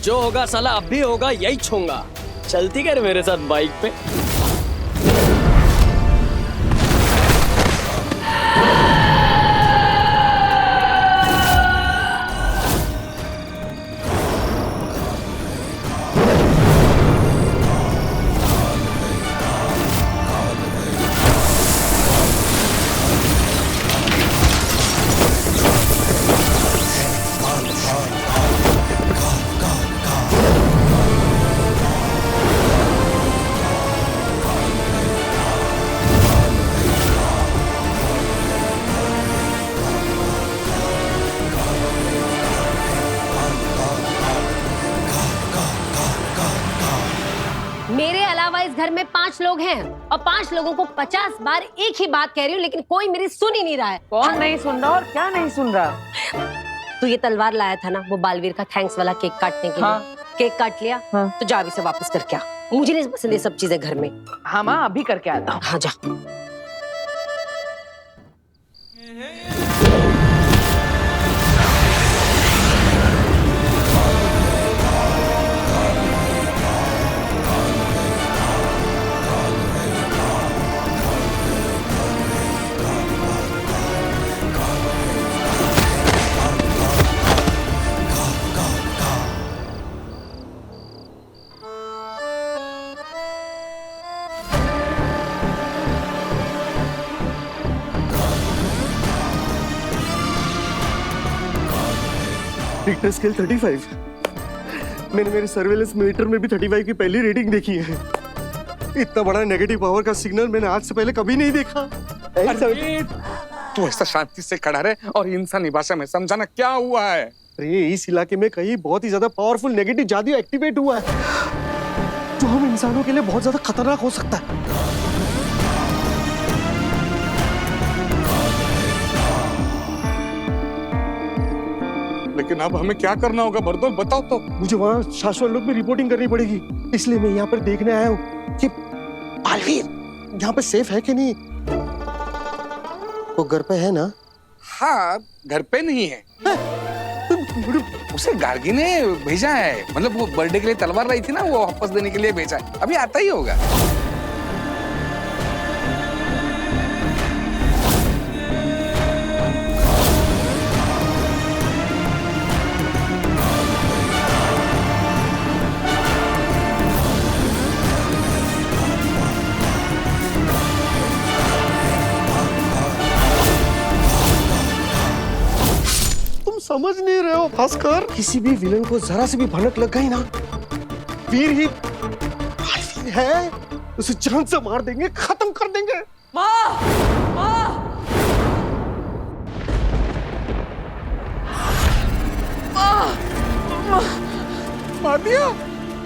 जो होगा साला अब भी होगा, यही छूंगा। चलती कर मेरे साथ बाइक पे। मेरे अलावा इस घर में 5 लोग हैं और 5 लोगों को 50 बार एक ही बात कह रही हूँ, लेकिन कोई मेरी सुन ही नहीं रहा है। कौन नहीं सुन रहा और क्या नहीं सुन रहा? तू ये तलवार लाया था ना वो बालवीर का थैंक्स वाला केक काटने के लिए। केक काट लिया? तो जा अभी से वापस करके आ। मुझे नहीं पसंद ये सब चीजें घर में। हाँ माँ, अभी करके आता हूँ। हाँ जा। Richter scale 35। मैंने मेरे सर्वेलेंस मीटर में भी 35 की पहली रीडिंग देखी है। इतना बड़ा नेगेटिव पावर का सिग्नल मैंने आज से पहले कभी नहीं देखा। तू ऐसा शांति से खड़ा रहे और इंसानी भाषा में समझाना क्या हुआ है। अरे इस इलाके में कहीं बहुत ही ज्यादा पावरफुल नेगेटिव जादू एक्टिवेट हुआ है, जो हम इंसानों के लिए बहुत ज्यादा खतरनाक हो सकता है। लेकिन अब हमें क्या करना होगा बरदौल, बताओ तो। मुझे वहाँ शाश्वत लोग में रिपोर्टिंग करनी पड़ेगी, इसलिए मैं यहाँ पर देखने आया हूँ कि बालवीर यहाँ पे सेफ है कि नहीं। वो घर पे है ना? हाँ, घर पे नहीं है। उसे गार्गी ने भेजा है, मतलब वो बर्थडे के लिए तलवार लाई थी ना, वो वापस देने के लिए भेजा है। अभी आता ही होगा। समझ नहीं रहे हो भास्कर, किसी भी विलन को जरा से भी भनक लग गई ना, वीर ही बालवीर है, उसे जान से मार देंगे, खत्म कर देंगे। माँ, माँ, माँ, मार दिया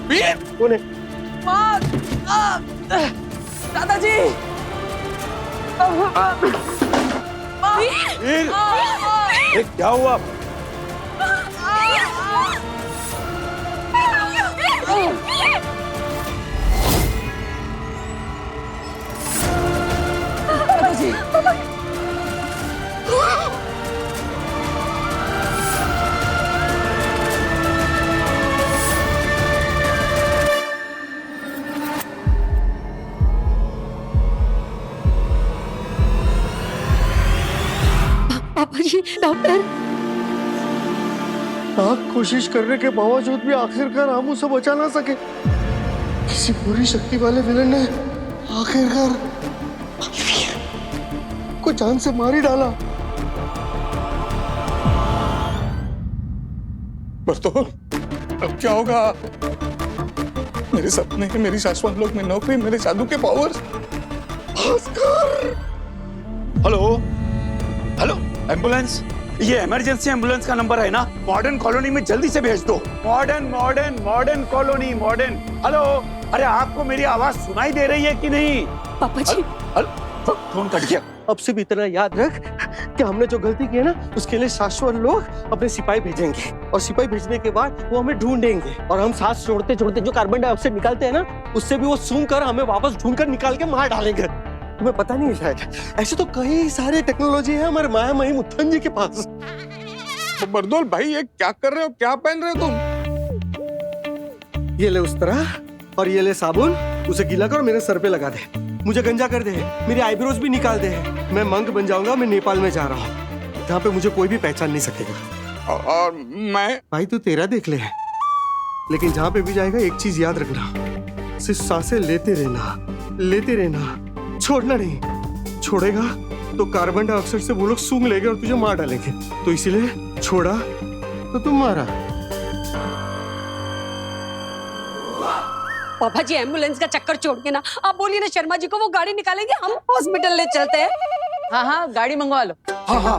वीर। कौन है? माँ, दादाजी। वीर, क्या हुआ? पापा जी, डॉक्टर। लाख कोशिश करने के बावजूद भी आखिरकार हम उसे बचा ना सके। किसी पूरी शक्ति वाले विलन ने आखिरकार बालवीर को जान से मार ही डाला। बरदौल, अब क्या होगा? मेरे सपने, मेरी शाश्वत लोक में नौकरी, मेरे जादू के powers. Bhaskar! Hello hello, ambulance, ये इमरजेंसी एम्बुलेंस का नंबर है ना? मॉडर्न कॉलोनी में जल्दी से भेज दो। Modern colony, modern. हेलो, अरे आपको मेरी आवाज सुनाई दे रही है कि नहीं? पापा जी, फोन कट गया। अब से भी इतना याद रख कि हमने जो गलती की है ना, उसके लिए शाश्वत लोग अपने सिपाही भेजेंगे, और सिपाही भेजने के बाद वो हमें ढूंढेंगे, और हम सांस छोड़ते छोड़ते जो कार्बन डाइऑक्साइड निकालते हैं ना, उससे भी वो सूंघ कर हमें वापस ढूंढ कर निकाल के मार डालेंगे। तुम्हें पता नहीं है शायद, ऐसे तो कई सारे टेक्नोलॉजी है हमारे माया मही मुत्थन जी के पास। बरदौल भाई, ये क्या कर रहे हो? क्या पहन रहे हो तुम? ये ले उस्तरा और ये ले साबुन, उसे गीला कर और मेरे सर पे लगा दे। मुझे गंजा कर दे, मेरी आईब्रोज भी निकाल दे। मैं मंक बन जाऊंगा। मैं नेपाल में जा रहा हूँ, जहाँ पे मुझे कोई भी पहचान नहीं सकेगा। और मैं भाई तू तेरा देख ले, लेकिन जहाँ पे भी जाएगा एक चीज याद रखना, सिर्फ सांसें लेते रहना, छोड़ना नहीं। छोड़ेगा तो कार्बन डाइऑक्साइड से वो लोग सूंघ लेंगे और तुझे मार डालेंगे। तो इसीलिए छोड़ा तो तुम मारा। पापा जी एम्बुलेंस का चक्कर छोड़ के ना आप बोलिए ना शर्मा जी को, वो गाड़ी निकालेंगे, हम हॉस्पिटल ले चलते हैं। हाँ हाँ गाड़ी मंगवा लो। हाँ हाँ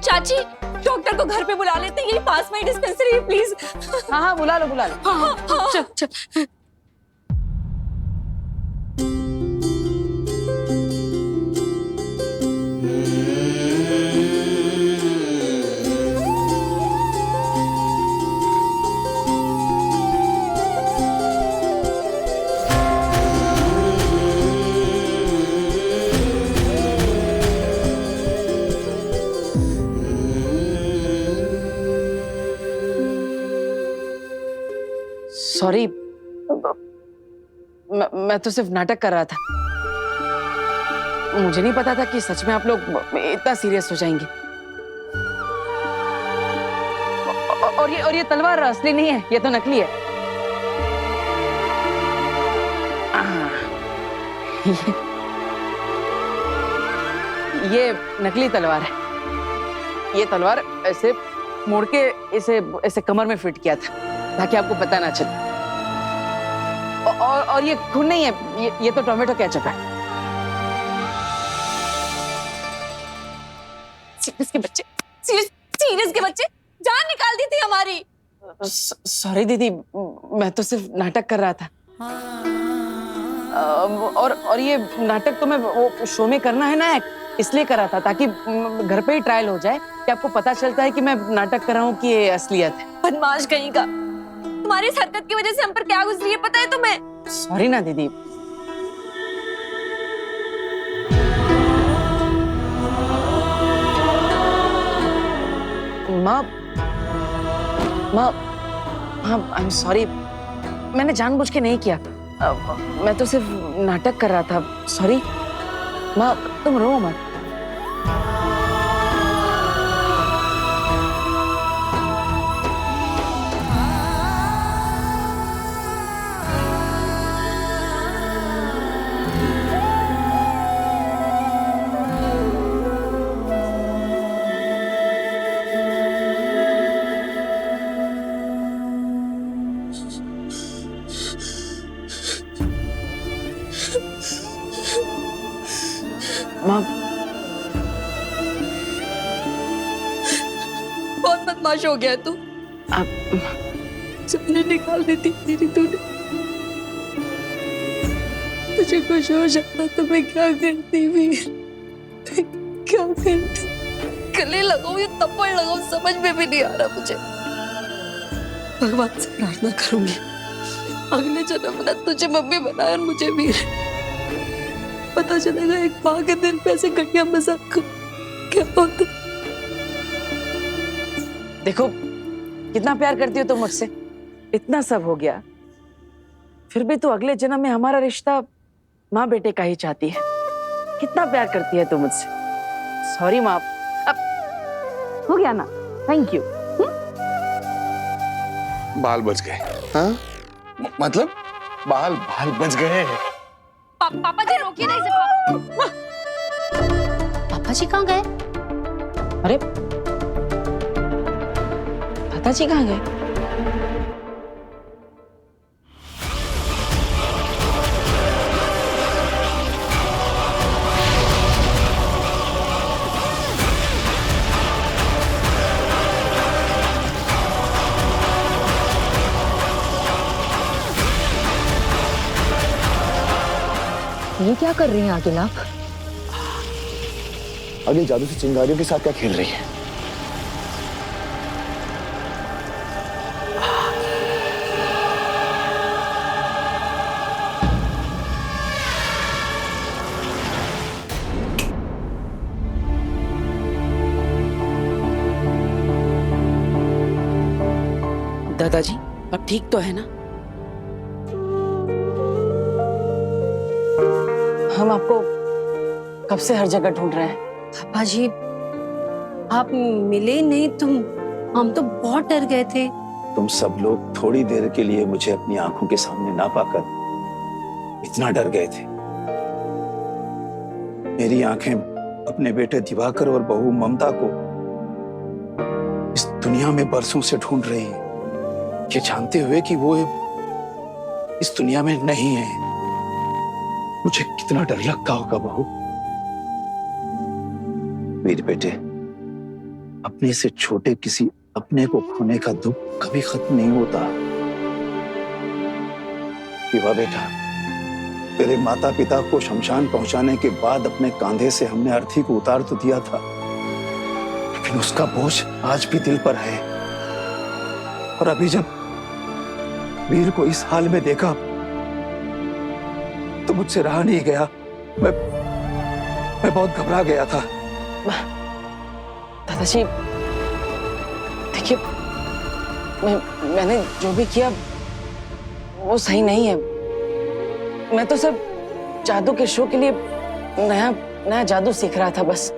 चाची डॉक्टर को घर पे बुला लेते हैं, यही पास में डिस्पेंसरी है, प्लीज। हाँ हाँ बुला लो बुला लो। हाँ, चल चल। सॉरी, मैं तो सिर्फ नाटक कर रहा था। मुझे नहीं पता था कि सच में आप लोग इतना सीरियस हो जाएंगे। और ये तलवार असली नहीं है, ये तो नकली है। ये नकली तलवार है। ये तलवार ऐसे मोड़ के इसे कमर में फिट किया था ताकि आपको पता ना चले। और ये खून नहीं है, ये तो टोमेटो केचप है। सीरियस के बच्चे, सीरियस के बच्चे, जान निकाल दी थी हमारी। सॉरी दीदी, मैं तो सिर्फ नाटक कर रहा था। और ये नाटक तो मैं वो शो में करना है ना, इसलिए कर रहा था ताकि घर पे ही ट्रायल हो जाए कि आपको पता चलता है कि मैं नाटक कर रहा हूँ कि ये असलियत है। बदमाश कहीं का, तुम्हारी इस हरकत की वजह से हम पर क्या गुजरी है पता है तुम्हें? सॉरी ना दीदी। माँ हाँ आई एम सॉरी, मैंने जानबूझ के नहीं किया। मैं तो सिर्फ नाटक कर रहा था। सॉरी माँ, तुम रो मत। माँ बहुत बदमाश हो गया तू। आप सपने निकाल देती तेरी तूने। तुझे कुछ हो जाता तो मैं क्या करती वीर, क्या करती? गले लगाऊं या थप्पड़ लगाऊं समझ में भी नहीं आ रहा मुझे। भगवान से प्रार्थना करूंगी अगले जन्म में तुझे मम्मी बनाए और मुझे वीर। पता चलेगा एक माँ के दिल पे ऐसे घटिया मजाक क्या होता। देखो कितना प्यार करती हो तुम मुझसे, इतना सब हो गया फिर भी तो अगले जन्म में हमारा रिश्ता माँ बेटे का ही चाहती है। कितना प्यार करती है तू मुझसे। सॉरी माँ, अब हो गया ना, थैंक यू। बाल बच गए। हाँ मतलब बाल बच गए। पापा जी रोकिए ना इसे। पापा जी कहाँ गए? अरे पिताजी कहाँ गए? ये क्या कर रही हैं आगे लाख? आगे जादू से चिंगारियों के साथ क्या खेल रही है? दादाजी अब ठीक तो है ना? हम आपको कब से हर जगह ढूंढ रहे हैं। पापा जी, आप मिले ही नहीं, हम तो बहुत डर गए थे। तुम सब लोग थोड़ी देर के लिए मुझे अपनी आंखों के सामने ना पाकर इतना डर गए थे। मेरी आंखें अपने बेटे दिवाकर और बहू ममता को इस दुनिया में बरसों से ढूंढ रही हैं, ये जानते हुए कि वो इस दुनिया में नहीं है। मुझे कितना डर लगता होगा बहू। मेरे बेटे, अपने से छोटे किसी अपने को खोने का दुख कभी खत्म नहीं होता। विवा बेटा, तेरे माता पिता को शमशान पहुंचाने के बाद अपने कांधे से हमने अर्थी को उतार तो दिया था, लेकिन उसका बोझ आज भी दिल पर है। और अभी जब वीर को इस हाल में देखा तो मुझसे रहा नहीं गया। मैं बहुत घबरा गया था। दादाजी, देखिए, मैंने जो भी किया वो सही नहीं है। मैं तो सिर्फ जादू के शो के लिए नया जादू सीख रहा था बस।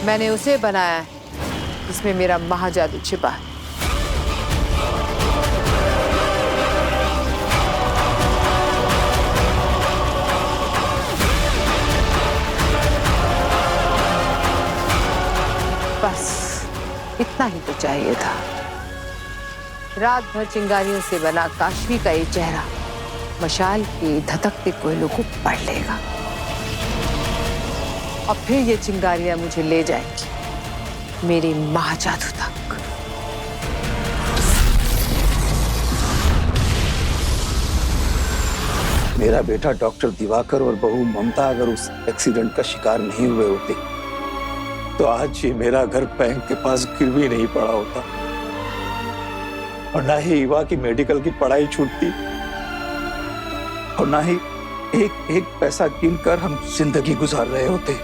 मैंने उसे बनाया है जिसमें मेरा महाजादू छिपा है। बस इतना ही तो चाहिए था। रात भर चिंगारियों से बना काशवी का ये चेहरा मशाल के धधकते कोयलों को पढ़ लेगा और फिर ये चिंगारियां मुझे ले जाएंगी मेरे महाजादू तक। मेरा बेटा डॉक्टर दिवाकर और बहू ममता अगर उस एक्सीडेंट का शिकार नहीं हुए होते तो आज ये मेरा घर बैंक के पास गिर भी नहीं पड़ा होता और ना ही ईवा की मेडिकल की पढ़ाई छूटती और ना ही एक एक पैसा गिनकर हम जिंदगी गुजार रहे होते।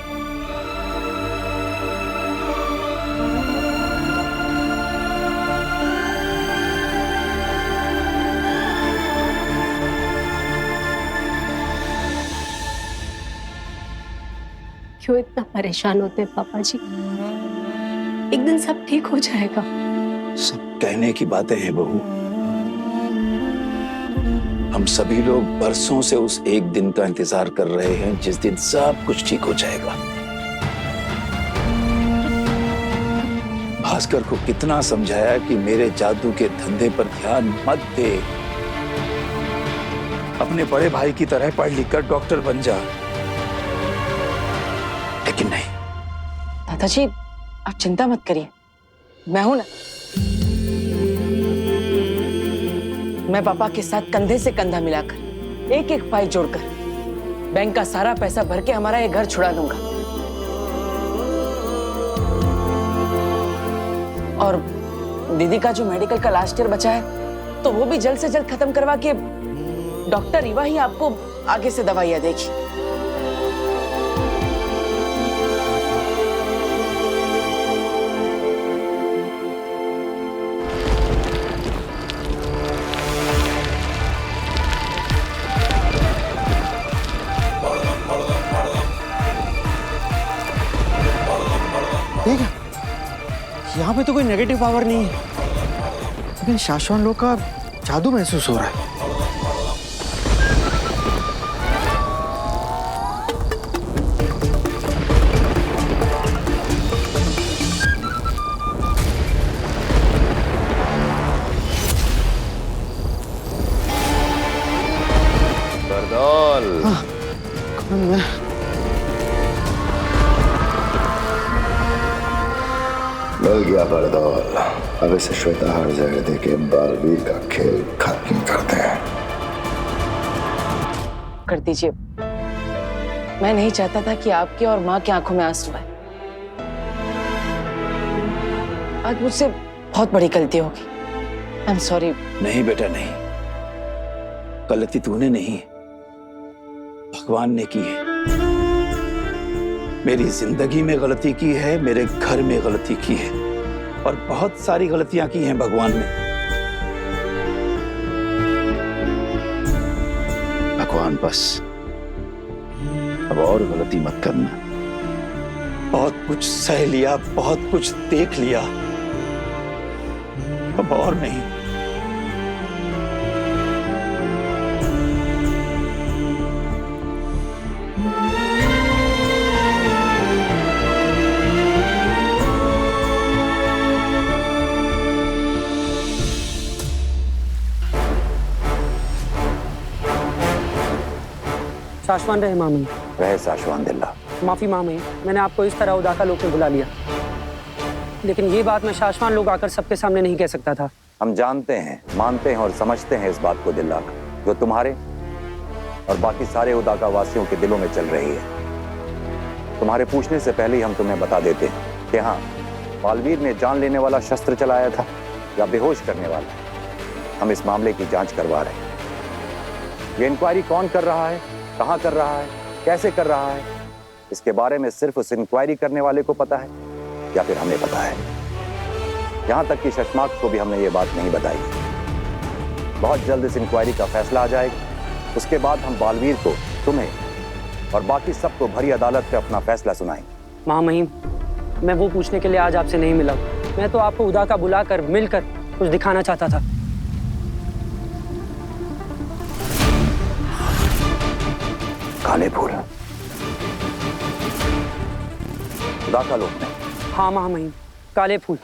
क्यों इतना परेशान होते हैं पापा जी? एक दिन सब ठीक हो जाएगा। सब कहने की बातें हैं बहू। हम सभी लोग बरसों से उस एक दिन का इंतजार कर रहे हैं जिस दिन सब कुछ ठीक हो जाएगा। भास्कर को कितना समझाया कि मेरे जादू के धंधे पर ध्यान मत दे, अपने बड़े भाई की तरह पढ़ लिख कर डॉक्टर बन जा, लेकिन नहीं। दादाजी, आप चिंता मत करिए, मैं हूं ना। मैं पापा के साथ कंधे से कंधा मिलाकर एक एक पाई जोड़कर बैंक का सारा पैसा भर के हमारा ये घर छुड़ा दूंगा। और दीदी का जो मेडिकल का लास्ट ईयर बचा है तो वो भी जल्द से जल्द खत्म करवा के डॉक्टर ईवा ही आपको आगे से दवाइयां देगी। ठीक है, यहाँ पे तो कोई नेगेटिव पावर नहीं है, लेकिन शाश्वत लोग का जादू महसूस हो रहा है। बरदौल। हाँ, कौन मैं? मिल गया बरदौल। अब इसे श्वेताहार जहर देके बालवीर का खेल खत्म करते हैं। कर दीजिए, मैं नहीं चाहता था कि आपके और माँ की आंखों में आंसू आए। आज मुझसे बहुत बड़ी गलती होगी। I am sorry. नहीं बेटा नहीं, गलती तूने नहीं, भगवान ने की है। मेरी जिंदगी में गलती की है, मेरे घर में गलती की है, और बहुत सारी गलतियां की हैं भगवान ने। भगवान बस अब और गलती मत करना। बहुत कुछ सह लिया, बहुत कुछ देख लिया, अब और नहीं। शाश्वान रहे मामी। रहे साशवान दिल्ला। माफी मामी, मैंने आपको इस तरह उदाका लोक में बुला लिया, लेकिन ये बात मैं शाश्वान लोग आकर सबके सामने नहीं कह सकता था। हम जानते हैं, मानते हैं और समझते हैं इस बात को दिल्ला, जो तुम्हारे और बाकी सारे उदाका वासियों के दिलों में चल रही है। तुम्हारे पूछने से पहले ही हम तुम्हें बता देते हैं कि हाँ, बालवीर ने जान लेने वाला शस्त्र चलाया था या बेहोश करने वाला। हम इस मामले की जांच करवा रहे हैं। ये इंक्वायरी कौन कर रहा है, कहां कर रहा है, कैसे कर रहा है, इसके बारे में सिर्फ उस इंक्वायरी करने वाले को पता है या फिर हमें पता है। यहां तक कि शशमाक को भी हमने ये बात नहीं बताई। बहुत जल्द इस इंक्वायरी का फैसला आ जाएगा। उसके बाद हम बालवीर को, तुम्हें और बाकी सबको भरी अदालत में अपना फैसला सुनाएंगे। महामहिम, मैं वो पूछने के लिए आज आपसे नहीं मिला। मैं तो आपको उदाका बुलाकर मिलकर कुछ दिखाना चाहता था। काले फूल उदाका लोक में? हाँ महामहिम, काले फूल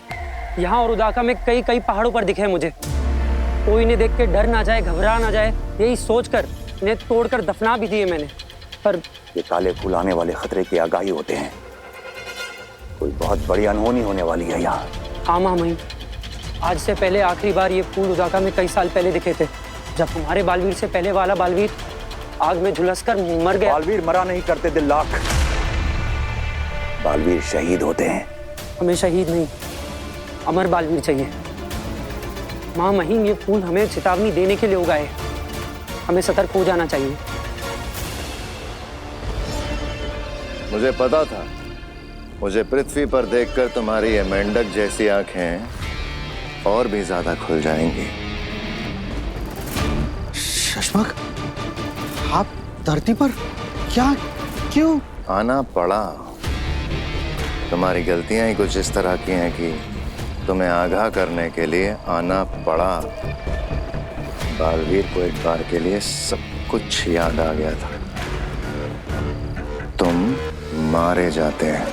यहाँ और उदाका में कई कई पहाड़ों पर दिखे मुझे। कोई इन्हें देख के डर ना जाए, घबरा ना जाए, यही सोचकर इन्हें तोड़कर दफना भी दिए मैंने। पर ये काले फूल आने वाले खतरे की आगाही होते हैं। कोई बहुत बड़ी अनहोनी होने वाली है यहाँ। हाँ महामहिम, आज से पहले आखिरी बार ये फूल उदाका में कई साल पहले दिखे थे, जब हमारे बालवीर से पहले वाला बालवीर आग में झुलसकर मर गया। बालवीर मरा नहीं करते दिल्लाक, बालवीर शहीद होते हैं। हमें शहीद नहीं, अमर बालवीर चाहिए। महामहिम, ये फूल हमें चेतावनी देने के लिए उगाए। हमें सतर्क हो जाना चाहिए। मुझे पता था, मुझे पृथ्वी पर देखकर तुम्हारी ये मेंढक जैसी आंखें और भी ज्यादा खुल जाएंगी। शशमाक, आप धरती पर क्या, क्यों आना पड़ा? तुम्हारी गलतियां ही कुछ इस तरह की हैं कि तुम्हें आगाह करने के लिए आना पड़ा। बालवीर को एक बार के लिए सब कुछ याद आ गया था। तुम मारे जाते हैं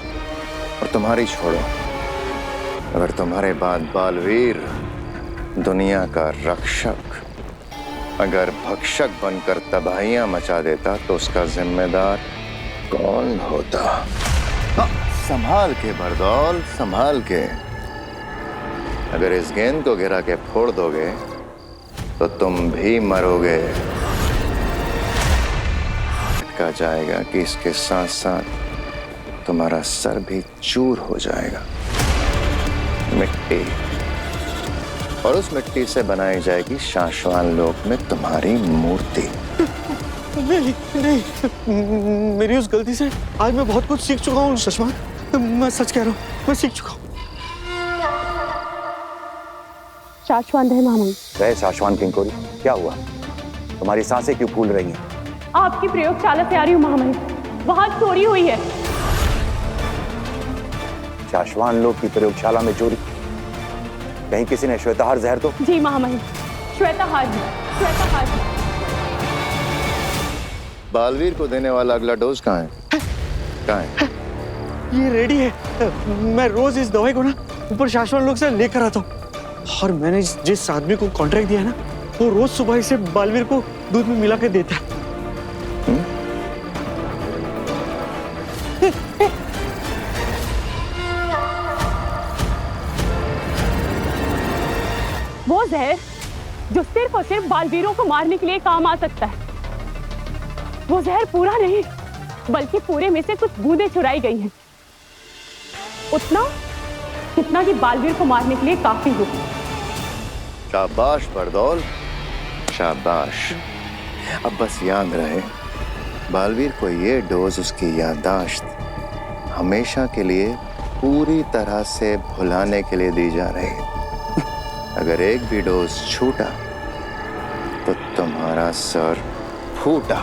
और तुम्हारी छोड़ो, अगर तुम्हारे बाद बालवीर दुनिया का रक्षक, अगर भक्षक बनकर तबाहियां मचा देता तो उसका जिम्मेदार कौन होता? संभाल के बरदौल, संभाल के। अगर इस गेंद को गिरा के फोड़ दोगे तो तुम भी मरोगे। कहा जाएगा कि इसके साथ साथ तुम्हारा सर भी चूर हो जाएगा। मिट्टी, और उस मिट्टी से बनाई जाएगी शाश्वान लोक में तुम्हारी मूर्ति। नहीं, नहीं, मेरी उस गलती से आज मैं बहुत कुछ सीख चुका हूँ शशमाक। मैं सच कह रहा हूँ, मैं सीख चुका हूँ। शाश्वान रहे महामहिम। रहे शाश्वान किंकोरी, क्या हुआ? तुम्हारी सांसें क्यों फूल रही हैं? आपकी प्रयोगशाला से आ रही हूँ महामहिम, वहां चोरी हुई है। शाश्वान लोक की प्रयोगशाला में चोरी? कहीं किसी ने श्वेताहार जहर तो? जी महामहिम, श्वेताहार जी, श्वेताहार जी। बालवीर को देने वाला अगला डोज कहाँ है? कहाँ है? ये रेडी है। मैं रोज इस दवाई को ना ऊपर शाश्वान लोक से लेकर आता हूँ, और मैंने जिस आदमी को कॉन्ट्रैक्ट दिया है ना, वो रोज सुबह इसे बालवीर को दूध में मिला के देता है। वो जहर जो सिर्फ और सिर्फ बालवीरों को मारने के लिए काम आ सकता है, वो जहर पूरा नहीं बल्कि पूरे में से कुछ बूंदें चुराई गई हैं, उतना कितना कि बालवीर को मारने के लिए काफी हो। शाबाश बरदौल, शाबाश। अब बस याद रहे, बालवीर को ये डोज उसकी याददाश्त हमेशा के लिए पूरी तरह से भुलाने के लिए दी जा रही है। अगर एक भी डोज छूटा तो तुम्हारा सर फूटा।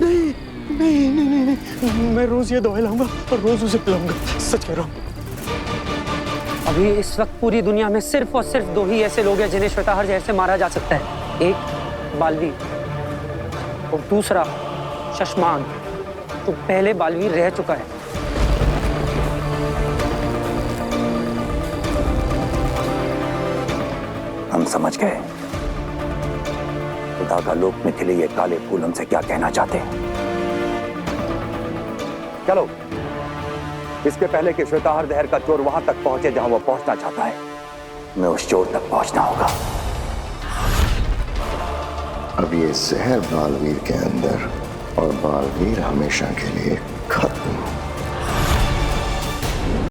नहीं नहीं नहीं नहीं, नहीं। मैं रोज ये दवाई लाऊंगा और रोज उसे पिलाऊंगा, सच कह रहा हूँ। अभी इस वक्त पूरी दुनिया में सिर्फ और सिर्फ 2 ही ऐसे लोग हैं जिन्हें श्वेताहार जहर से मारा जा सकता है। एक बालवीर और दूसरा शशमांक, जो पहले बालवीर रह चुका है। हम समझ गए उदागा लोक में खिले ये काले फूल हमसे क्या कहना चाहते हैं। चलो, इसके पहले कि श्वेताहार जहर का चोर वहां तक पहुंचे जहां वो पहुंचना चाहता है, मैं उस चोर तक पहुंचना होगा। अब ये जहर बालवीर के अंदर और बालवीर हमेशा के लिए खत्म।